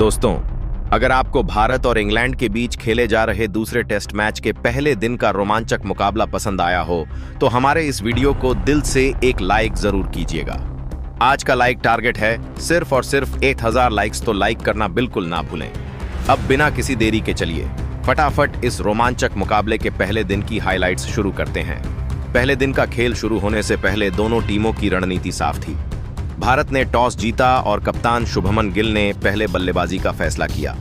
दोस्तों, अगर आपको भारत और इंग्लैंड के बीच खेले जा रहे दूसरे टेस्ट मैच के पहले दिन का रोमांचक मुकाबला पसंद आया हो तो हमारे इस वीडियो को दिल से एक लाइक जरूर कीजिएगा। आज का लाइक टारगेट है सिर्फ और सिर्फ 1000 लाइक्स, तो लाइक करना बिल्कुल ना भूलें। अब बिना किसी देरी के चलिए फटाफट इस रोमांचक मुकाबले के पहले दिन की हाइलाइट्स शुरू करते हैं। पहले दिन का खेल शुरू होने से पहले दोनों टीमों की रणनीति साफ थी। भारत ने टॉस जीता और कप्तान शुभमन गिल ने पहले बल्लेबाजी का फैसला किया।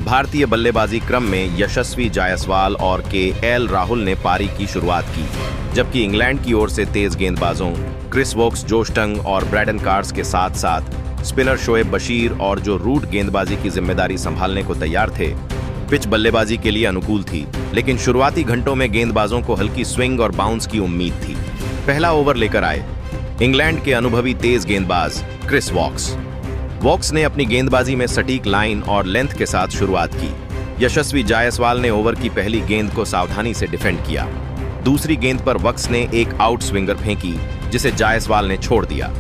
भारतीय बल्लेबाजी क्रम में यशस्वी जायसवाल और केएल राहुल ने पारी की शुरुआत की, जबकि इंग्लैंड की ओर से तेज गेंदबाजों क्रिस वोक्स, जोश टंग और ब्रैडन कार्स के साथ साथ स्पिनर शोएब बशीर और जो रूट गेंदबाजी की जिम्मेदारी संभालने को तैयार थे। पिच बल्लेबाजी के लिए अनुकूल थी, लेकिन शुरुआती घंटों में गेंदबाजों को हल्की स्विंग और बाउंस की उम्मीद थी। पहला ओवर लेकर आए इंग्लैंड के अनुभवी तेज गेंदबाज क्रिस वॉक्स ने अपनी गेंदबाजी में सटीक लाइन और लेंथ के साथ शुरुआत की। यशस्वी जायसवाल ने ओवर की पहली गेंद को सावधानी से डिफेंड किया। दूसरी गेंद पर वॉक्स ने एक आउट स्विंगर फेंकी, जिसे जायसवाल ने छोड़ दिया।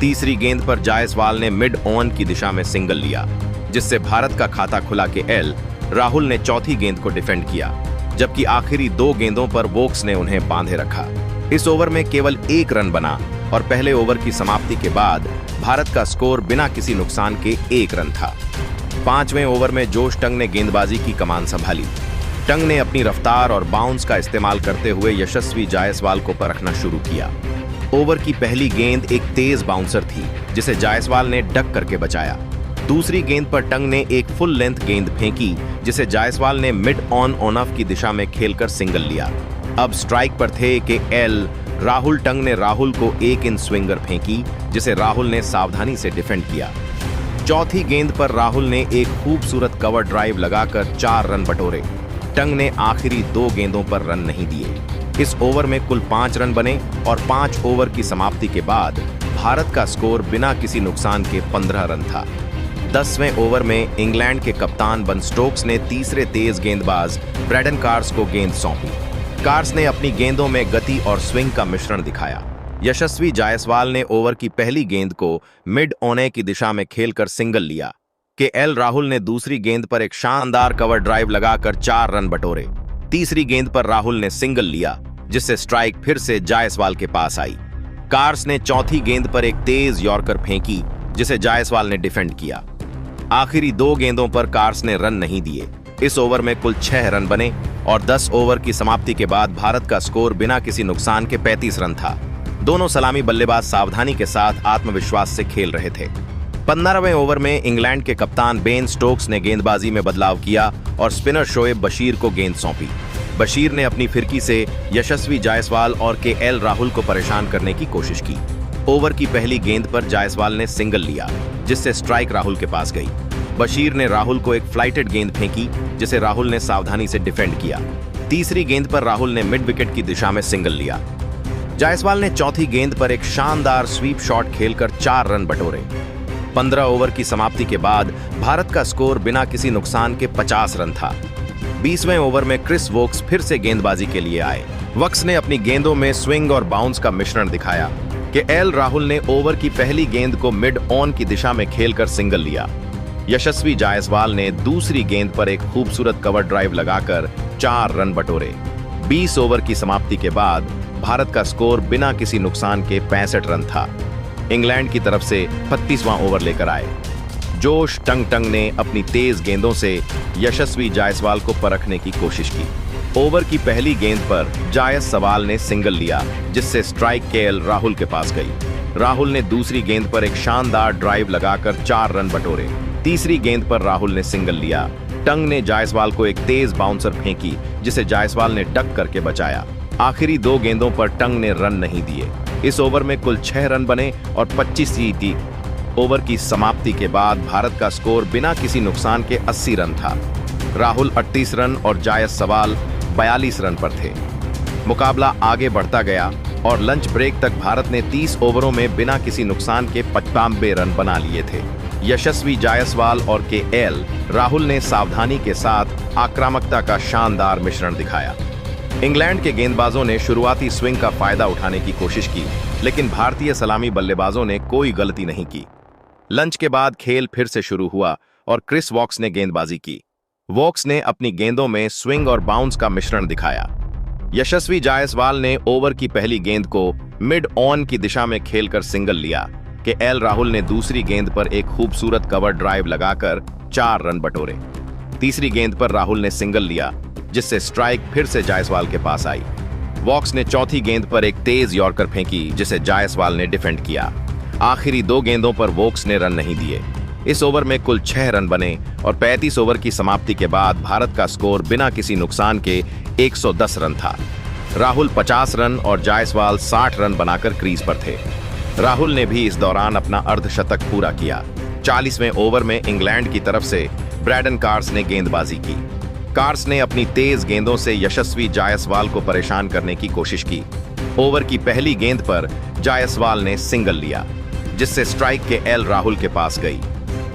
तीसरी गेंद पर जायसवाल ने मिड ऑन की दिशा में सिंगल लिया, जिससे भारत का खाता खुला। केएल राहुल ने चौथी गेंद को डिफेंड किया, जबकि आखिरी दो गेंदों पर वोक्स ने उन्हें बांधे रखा। इस ओवर में केवल 1 रन बना और पहले ओवर की समाप्ति के बाद भारत का स्कोर बिना किसी नुकसान के 1 रन था। 5वें ओवर में जोश टंग ने गेंदबाजी की कमान संभाली। टंग ने अपनी रफ्तार और बाउंस का इस्तेमाल करते हुए यशस्वी जायसवाल को परखना शुरू किया। ओवर की पहली गेंद एक तेज बाउंसर थी, जिसे जायसवाल ने डक करके बचाया। दूसरी गेंद पर टंग ने एक फुल लेंथ गेंद फेंकी, जिसे जायसवाल ने मिड ऑन ऑफ की दिशा में खेलकर सिंगल लिया। अब स्ट्राइक पर थे केएल राहुल। टंग ने राहुल को एक इन स्विंगर फेंकी, जिसे राहुल ने सावधानी से डिफेंड किया। चौथी गेंद पर राहुल ने एक खूबसूरत कवर ड्राइव लगाकर 4 रन बटोरे। टंग ने आखिरी 2 गेंदों पर रन नहीं दिए। इस ओवर में कुल 5 रन बने और 5 ओवर की समाप्ति के बाद भारत का स्कोर बिना किसी नुकसान के 15 रन था। 10वें ओवर में इंग्लैंड के कप्तान बन स्टोक्स ने तीसरे तेज गेंदबाज ब्रैडन कार्स को गेंद सौंपी। कार्स ने अपनी गेंदों में गति और स्विंग का मिश्रण दिखाया। यशस्वी जायसवाल ने ओवर की पहली गेंद को मिड ऑन की दिशा में खेलकर सिंगल लिया। केएल राहुल ने दूसरी गेंद पर एक शानदार कवर ड्राइव लगाकर 4 रन बटोरे। तीसरी गेंद पर राहुल ने सिंगल लिया, जिससे स्ट्राइक फिर से जायसवाल के पास आई। कार्स ने चौथी गेंद पर एक तेज यॉर्कर फेंकी, जिसे जायसवाल ने डिफेंड किया। आखिरी 2 गेंदों पर कार्स ने रन नहीं दिए। इस ओवर में कुल 6 रन बने और 10 ओवर की समाप्ति के बाद भारत का स्कोर बिना किसी नुकसान के 35 रन था। दोनों सलामी बल्लेबाज सावधानी के साथ आत्मविश्वास से खेल रहे थे। 15वें ओवर में इंग्लैंड के कप्तान बेन स्टोक्स ने गेंदबाजी में बदलाव किया और स्पिनर शोएब बशीर को गेंद सौंपी। बशीर ने अपनी फिरकी से यशस्वी जायसवाल और केएल राहुल को परेशान करने की कोशिश की। ओवर की पहली गेंद पर जायसवाल ने सिंगल लिया, जिससे स्ट्राइक राहुल के पास गई। बशीर ने राहुल को एक फ्लाइटेड गेंद फेंकी, जिसे राहुल ने सावधानी से डिफेंड किया। तीसरी गेंद पर राहुल ने मिड विकेट की दिशा में सिंगल लिया। जायसवाल ने चौथी गेंद पर एक शानदार स्वीप शॉट खेलकर 4 रन बटोरे। 15 ओवर की समाप्ति के बाद भारत का स्कोर बिना किसी नुकसान के 50 रन था। 20वें ओवर में क्रिस वोक्स फिर से गेंदबाजी के लिए आए। वॉक्स ने अपनी गेंदों में स्विंग और बाउंस का मिश्रण दिखाया। केएल राहुल ने ओवर की पहली गेंद को मिड ऑन की दिशा में खेलकर सिंगल लिया। यशस्वी जायसवाल ने दूसरी गेंद पर एक खूबसूरत कवर ड्राइव लगाकर 4 रन बटोरे। 20 ओवर की समाप्ति के बाद भारत का स्कोर बिना किसी नुकसान के 65 रन था। इंग्लैंड की तरफ से 35वां ओवर लेकर आए जोश टंग ने अपनी तेज गेंदों से यशस्वी जायसवाल को परखने की कोशिश की। ओवर की पहली गेंद पर जायसवाल ने सिंगल लिया, जिससे स्ट्राइक केएल राहुल के पास गई। राहुल ने दूसरी गेंद पर एक शानदार ड्राइव लगाकर 4 रन बटोरे। तीसरी गेंद पर राहुल ने सिंगल लिया। टंग ने जायसवाल को एक तेज बाउंसर फेंकी, जिसे जायसवाल ने डक करके बचाया। आखिरी 2 गेंदों पर टंग ने रन नहीं दिए। इस ओवर में कुल 6 रन बने और 25 थी। ओवर की समाप्ति के बाद भारत का स्कोर बिना किसी नुकसान के 80 रन था। राहुल 38 रन और जायसवाल 42 रन पर थे। मुकाबला आगे बढ़ता गया और लंच ब्रेक तक भारत ने 30 ओवरों में बिना किसी नुकसान के 95 रन बना लिए थे। यशस्वी जायसवाल और केएल राहुल ने सावधानी के साथ आक्रामकता का शानदार मिश्रण दिखाया। इंग्लैंड के गेंदबाजों ने शुरुआती स्विंग का फायदा उठाने की कोशिश की, लेकिन भारतीय सलामी बल्लेबाजों ने कोई गलती नहीं की। लंच के बाद खेल फिर से शुरू हुआ और क्रिस वॉक्स ने गेंदबाजी की। वॉक्स ने अपनी गेंदों में स्विंग और बाउंस का मिश्रण दिखाया। यशस्वी जायसवाल ने ओवर की पहली गेंद को मिड ऑन की दिशा में खेलकर सिंगल लिया कि एल राहुल ने दूसरी गेंद पर एक खूबसूरत कवर ड्राइव लगाकर 4 रन बटोरे। तीसरी गेंद पर राहुल ने सिंगल लिया, जिससे स्ट्राइक फिर से जायसवाल के पास आई। वॉक्स ने चौथी गेंद पर एक तेज यॉर्कर फेंकी, जिसे जायसवाल ने डिफेंड किया। आखिरी 2 गेंदों पर वॉक्स ने रन नहीं दिए। इस ओवर में कुल 6 रन बने और 35 ओवर की समाप्ति के बाद भारत का स्कोर बिना किसी नुकसान के 110 रन था। राहुल 50 रन और जायसवाल 60 रन बनाकर क्रीज पर थे। राहुल ने भी इस दौरान अपना अर्धशतक पूरा किया। 40वें ओवर में इंग्लैंड की तरफ से ब्रैडन कार्स ने गेंदबाजी की। कार्स ने अपनी तेज गेंदों से यशस्वी जायसवाल को परेशान करने की कोशिश की। ओवर की पहली गेंद पर जायसवाल ने सिंगल लिया, जिससे स्ट्राइक के एल राहुल के पास गई।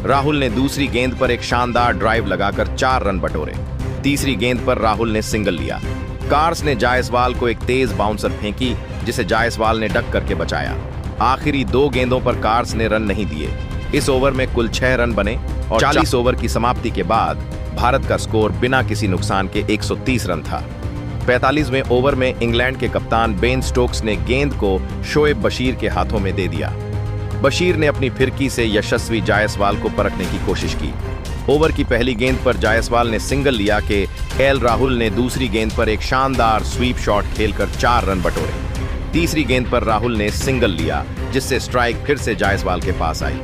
राहुल ने दूसरी गेंद पर एक शानदार ड्राइव लगाकर 4 रन बटोरे। तीसरी गेंद पर राहुल ने सिंगल लिया। कार्स ने जायसवाल को एक तेज बाउंसर फेंकी, जिसे जायसवाल ने डक करके बचाया। आखिरी 2 गेंदों पर कार्स ने रन नहीं दिए। इस ओवर में कुल 6 रन बने और 40 ओवर की समाप्ति के बाद भारत का स्कोर बिना किसी नुकसान के 130 रन था। 45वें ओवर में इंग्लैंड के कप्तान बेन स्टोक्स ने गेंद को शोएब बशीर के हाथों में दे दिया। बशीर ने अपनी फिरकी से यशस्वी जायसवाल को परखने की कोशिश की। ओवर की पहली गेंद पर जायसवाल ने सिंगल लिया कि एल राहुल ने दूसरी गेंद पर एक शानदार स्वीप शॉट खेलकर 4 रन बटोरे। तीसरी गेंद पर राहुल ने सिंगल लिया, जिससे स्ट्राइक फिर से जायसवाल के पास आई।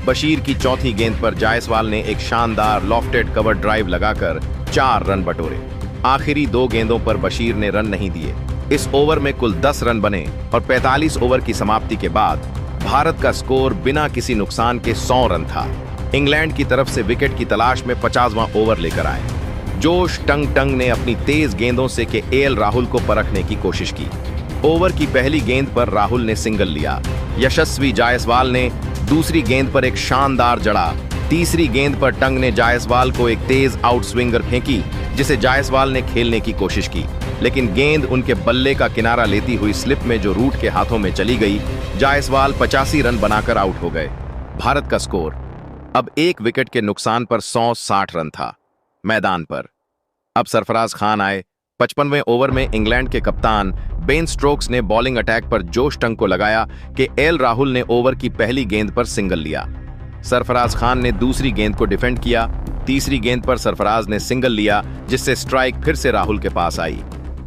बशीर की चौथी गेंद पर जायसवाल ने एक शानदार लॉफ्टेड कवर ड्राइव लगाकर 4 रन बटोरे। आखिरी 2 गेंदों पर बशीर ने रन नहीं दिए। इस ओवर में कुल 10 रन बने और 45 ओवर की समाप्ति के बाद भारत का स्कोर बिना किसी नुकसान के 100 रन था। इंग्लैंड की तरफ से विकेट की तलाश में 50वां ओवर लेकर आए। जोश टंग ने अपनी तेज गेंदों से के एल राहुल को परखने की कोशिश की। ओवर की पहली गेंद पर राहुल ने सिंगल लिया। यशस्वी जायसवाल ने दूसरी गेंद पर एक शानदार जड़ा। तीसरी गेंद पर टंग ने जायसवाल को एक तेज आउट स्विंगर फेंकी, जिसे जायसवाल ने खेलने की कोशिश की, लेकिन गेंद उनके बल्ले का किनारा लेती हुई स्लिप में जो रूट के हाथों में चली गई। जायसवाल 85 रन बनाकर आउट हो गए। भारत का स्कोर अब 1 विकेट के नुकसान पर 160 रन था। मैदान पर अब सरफराज खान आए। 55वें ओवर में इंग्लैंड के कप्तान बेन स्टोक्स ने बॉलिंग अटैक पर जोश टंग को लगाया कि एल राहुल ने ओवर की पहली गेंद पर सिंगल लिया। सरफराज खान ने दूसरी गेंद को डिफेंड किया। तीसरी गेंद पर सरफराज ने सिंगल लिया, जिससे स्ट्राइक फिर से राहुल के पास आई।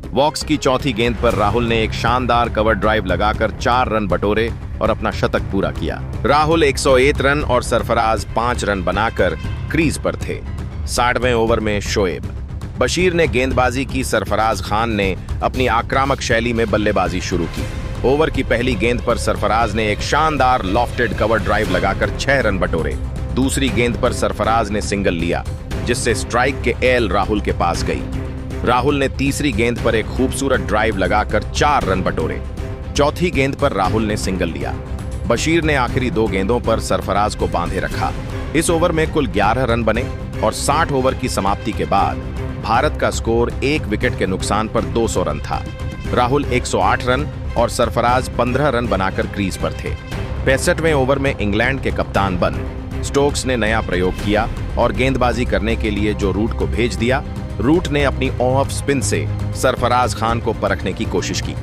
वॉक्स की चौथी गेंद पर राहुल ने एक शानदार कवर ड्राइव लगाकर 4 रन बटोरे और अपना शतक पूरा किया। राहुल 101 रन और सरफराज 5 रन बनाकर क्रीज पर थे। 60वें ओवर में शोएब बशीर ने गेंदबाजी की। सरफराज खान ने अपनी आक्रामक शैली में बल्लेबाजी शुरू की। ओवर की पहली गेंद पर सरफराज ने एक शानदार लॉफ्टेड कवर ड्राइव लगाकर 6 रन बटोरे। दूसरी गेंद पर सरफराज ने सिंगल लिया, जिससे स्ट्राइक के एल राहुल के पास गई। राहुल ने तीसरी गेंद पर एक खूबसूरत ड्राइव लगाकर 4 रन बटोरे। चौथी गेंद पर राहुल ने सिंगल लिया। बशीर ने आखिरी 2 गेंदों पर सरफराज को बांधे रखा। इस ओवर में कुल 11 रन बने और 60 ओवर की समाप्ति के बाद भारत का स्कोर 1 विकेट के नुकसान पर 200 रन था। राहुल 108 रन और सरफराज 15 रन बनाकर क्रीज पर थे। 65वें ओवर में इंग्लैंड के कप्तान बन स्टोक्स ने नया प्रयोग किया और गेंदबाजी करने के लिए जो रूट को भेज दिया। रूट ने अपनी ऑफ स्पिन से सरफराज खान को परखने की कोशिश की।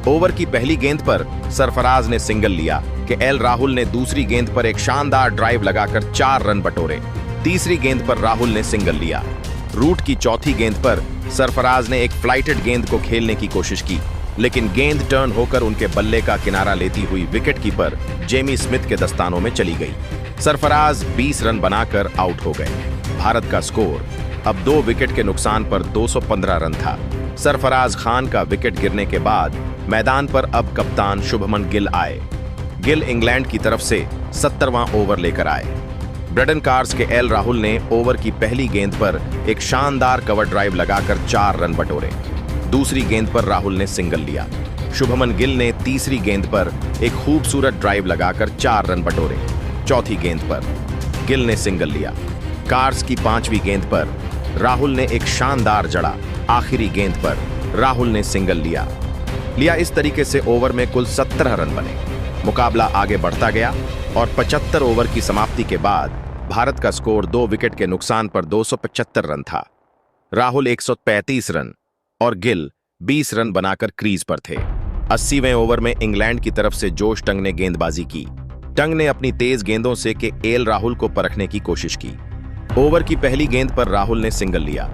ओवर की पहली गेंद पर सरफराज ने सिंगल लिया कि एल राहुल ने दूसरी गेंद पर एक शानदार ड्राइव लगाकर 4 रन बटोरे। तीसरी गेंद पर राहुल ने सिंगल लिया। रूट की चौथी गेंद पर सरफराज ने एक फ्लाइटेड गेंद को खेलने की कोशिश की, लेकिन गेंद टर्न होकर उनके बल्ले का किनारा लेती हुई विकेट कीपर जेमी स्मिथ के दस्तानों में चली गई। सरफराज 20 रन बनाकर आउट हो गए। भारत का स्कोर अब 2 विकेट के नुकसान पर 215 रन था। सरफराज खान का विकेट गिरने के बाद मैदान पर अब कप्तान शुभमन गिल आए। गिल इंग्लैंड की तरफ से 70वां ओवर लेकर आए। ब्रैडन कार्स के एल राहुल ने ओवर की पहली गेंद पर एक शानदार कवर ड्राइव लगाकर 4 रन बटोरे। दूसरी गेंद पर राहुल ने सिंगल लिया। शुभमन गिल ने तीसरी गेंद पर एक खूबसूरत ड्राइव लगाकर 4 रन बटोरे। चौथी गेंद पर गिल ने सिंगल लिया। कार्स की 5वीं गेंद पर राहुल ने एक शानदार जड़ा। आखिरी गेंद पर राहुल ने सिंगल लिया। इस तरीके से ओवर में कुल 17 रन बने। मुकाबला आगे बढ़ता गया और 75 ओवर की समाप्ति के बाद भारत का स्कोर 2 विकेट के नुकसान पर 275 रन था। राहुल 135 रन और गिल 20 रन बनाकर क्रीज पर थे। 80वें ओवर में इंग्लैंड की तरफ से जोश टंग ने गेंदबाजी की। टंग ने अपनी तेज गेंदों से केएल राहुल को परखने की कोशिश की। ओवर की पहली गेंद पर राहुल ने सिंगल लिया।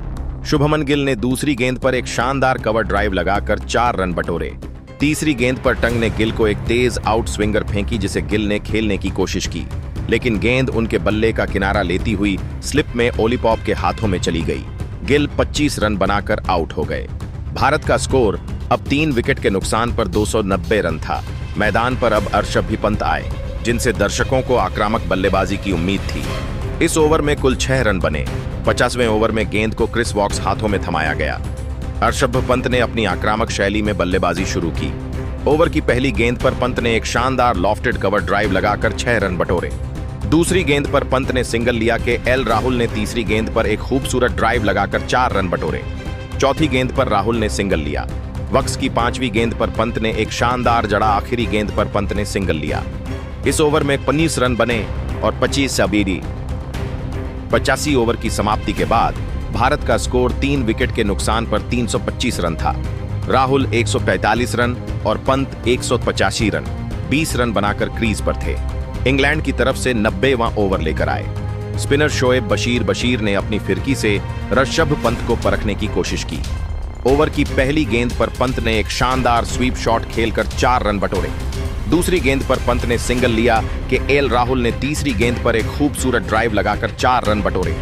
शुभमन गिल ने दूसरी गेंद पर एक शानदार कवर ड्राइव लगाकर 4 रन बटोरे। तीसरी गेंद पर टंग ने गिल को एक तेज आउट स्विंगर फेंकी जिसे गिल ने खेलने की कोशिश की, लेकिन गेंद उनके बल्ले का किनारा लेती हुई स्लिप में ओलीपॉप के हाथों में चली गई। गिल 25 रन बनाकर आउट हो गए। भारत का स्कोर अब 3 विकेट के नुकसान पर 290 रन था। मैदान पर अब अर्शभ पंत आए, जिनसे दर्शकों को आक्रामक बल्लेबाजी की उम्मीद थी। इस ओवर में कुल 6 रन बने। 50वें ओवर में गेंद को क्रिस वॉक्स हाथों में थमाया गया। अर्शभ पंत ने अपनी आक्रामक शैली में बल्लेबाजी शुरू की। ओवर की पहली गेंद पर पंत ने एक शानदार लॉफ्टेड कवर ड्राइव लगाकर 6 रन बटोरे। दूसरी गेंद पर पंत ने सिंगल लिया केएल राहुल ने तीसरी गेंद पर एक खूबसूरत ड्राइव लगाकर 4 रन बटोरे। चौथी गेंद पर राहुल ने सिंगल लिया। वक्स की 5वीं गेंद पर पंत ने एक शानदार जड़ा। आखिरी गेंद पर पंत ने सिंगल लिया। इस ओवर में 19 रन बने और 85 ओवर की समाप्ति के बाद भारत का स्कोर 3 विकेट के नुकसान पर 325 रन था। राहुल 145 रन और पंत 185 रन 20 रन बनाकर क्रीज पर थे। इंग्लैंड की तरफ से 90वां ओवर लेकर आए। स्पिनर शोएब बशीर ने अपनी फिरकी से ऋषभ पंत को परखने की कोशिश की। ओवर की पहली गेंद पर पंत ने एक शानदार स्वीप शॉट खेलकर 4 रन बटोरे। दूसरी गेंद पर पंत ने सिंगल लिया केएल राहुल ने तीसरी गेंद पर एक खूबसूरत ड्राइव लगाकर 4 रन बटोरे।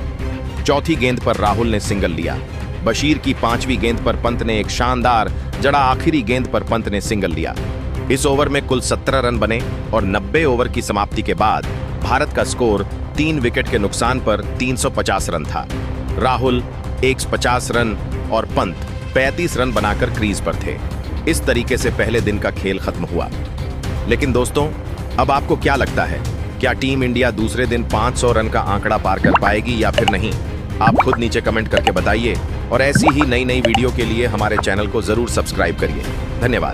चौथी गेंद पर राहुल ने सिंगल लिया। बशीर की 5वीं गेंद पर पंत ने एक शानदार जड़ा। आखिरी गेंद पर पंत ने सिंगल लिया। इस ओवर में कुल 17 रन बने और 90 ओवर की समाप्ति के बाद भारत का स्कोर 3 विकेट के नुकसान पर 350 रन था। राहुल 150 रन और पंत 35 रन बनाकर क्रीज पर थे। इस तरीके से पहले दिन का खेल खत्म हुआ। लेकिन दोस्तों, अब आपको क्या लगता है, क्या टीम इंडिया दूसरे दिन 500 रन का आंकड़ा पार कर पाएगी या फिर नहीं? आप खुद नीचे कमेंट करके बताइए और ऐसी ही नई वीडियो के लिए हमारे चैनल को जरूर सब्सक्राइब करिए। धन्यवाद।